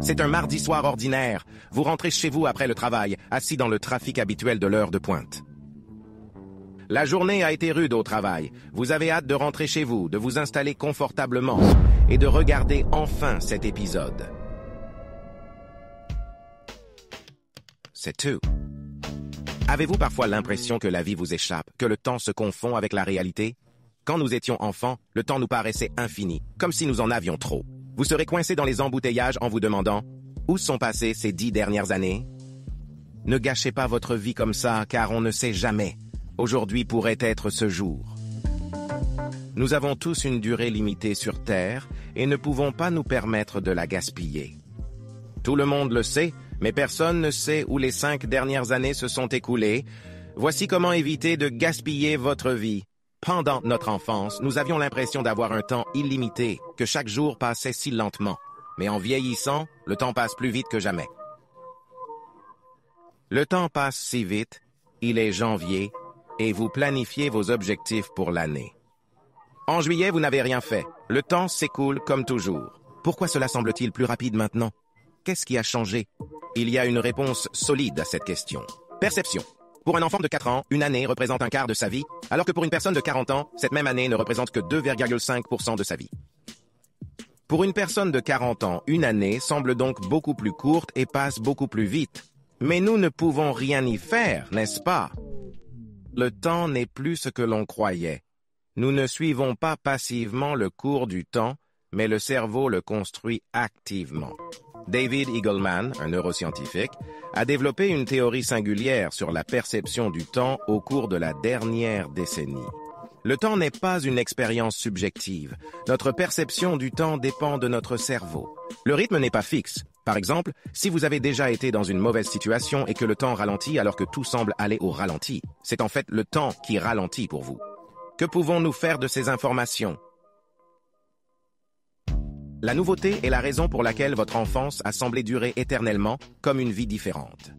C'est un mardi soir ordinaire. Vous rentrez chez vous après le travail, assis dans le trafic habituel de l'heure de pointe. La journée a été rude au travail. Vous avez hâte de rentrer chez vous, de vous installer confortablement et de regarder enfin cet épisode. C'est tout. Avez-vous parfois l'impression que la vie vous échappe, que le temps se confond avec la réalité? Quand nous étions enfants, le temps nous paraissait infini, comme si nous en avions trop. Vous serez coincé dans les embouteillages en vous demandant « Où sont passées ces 10 dernières années ?» Ne gâchez pas votre vie comme ça, car on ne sait jamais. Aujourd'hui pourrait être ce jour. Nous avons tous une durée limitée sur Terre et ne pouvons pas nous permettre de la gaspiller. Tout le monde le sait, mais personne ne sait où les 5 dernières années se sont écoulées. Voici comment éviter de gaspiller votre vie. Pendant notre enfance, nous avions l'impression d'avoir un temps illimité, que chaque jour passait si lentement. Mais en vieillissant, le temps passe plus vite que jamais. Le temps passe si vite, il est janvier, et vous planifiez vos objectifs pour l'année. En juillet, vous n'avez rien fait. Le temps s'écoule comme toujours. Pourquoi cela semble-t-il plus rapide maintenant? Qu'est-ce qui a changé? Il y a une réponse solide à cette question. Perception. Pour un enfant de 4 ans, une année représente un quart de sa vie, alors que pour une personne de 40 ans, cette même année ne représente que 2,5% de sa vie. Pour une personne de 40 ans, une année semble donc beaucoup plus courte et passe beaucoup plus vite. Mais nous ne pouvons rien y faire, n'est-ce pas? Le temps n'est plus ce que l'on croyait. Nous ne suivons pas passivement le cours du temps, mais le cerveau le construit activement. David Eagleman, un neuroscientifique, a développé une théorie singulière sur la perception du temps au cours de la dernière décennie. Le temps n'est pas une expérience subjective. Notre perception du temps dépend de notre cerveau. Le rythme n'est pas fixe. Par exemple, si vous avez déjà été dans une mauvaise situation et que le temps ralentit alors que tout semble aller au ralenti, c'est en fait le temps qui ralentit pour vous. Que pouvons-nous faire de ces informations? La nouveauté est la raison pour laquelle votre enfance a semblé durer éternellement, comme une vie différente.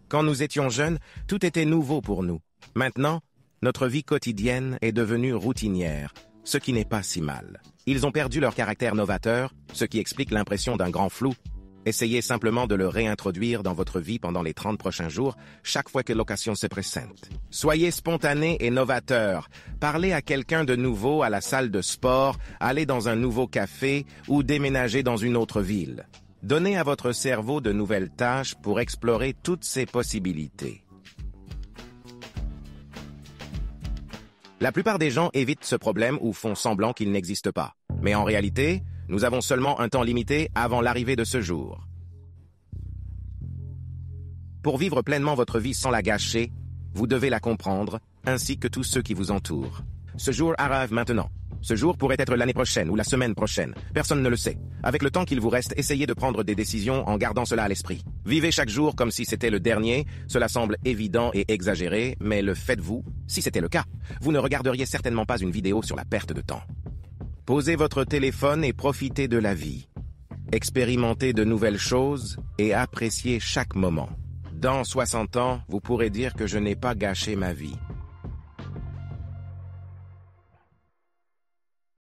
Quand nous étions jeunes, tout était nouveau pour nous. Maintenant, notre vie quotidienne est devenue routinière, ce qui n'est pas si mal. Ils ont perdu leur caractère novateur, ce qui explique l'impression d'un grand flou. Essayez simplement de le réintroduire dans votre vie pendant les 30 prochains jours, chaque fois que l'occasion se présente. Soyez spontané et novateur. Parlez à quelqu'un de nouveau à la salle de sport, allez dans un nouveau café ou déménagez dans une autre ville. Donnez à votre cerveau de nouvelles tâches pour explorer toutes ces possibilités. La plupart des gens évitent ce problème ou font semblant qu'il n'existe pas. Mais en réalité, nous avons seulement un temps limité avant l'arrivée de ce jour. Pour vivre pleinement votre vie sans la gâcher, vous devez la comprendre, ainsi que tous ceux qui vous entourent. Ce jour arrive maintenant. Ce jour pourrait être l'année prochaine ou la semaine prochaine. Personne ne le sait. Avec le temps qu'il vous reste, essayez de prendre des décisions en gardant cela à l'esprit. Vivez chaque jour comme si c'était le dernier. Cela semble évident et exagéré, mais le faites-vous? Si c'était le cas, vous ne regarderiez certainement pas une vidéo sur la perte de temps. Posez votre téléphone et profitez de la vie. Expérimentez de nouvelles choses et appréciez chaque moment. Dans 60 ans, vous pourrez dire que je n'ai pas gâché ma vie.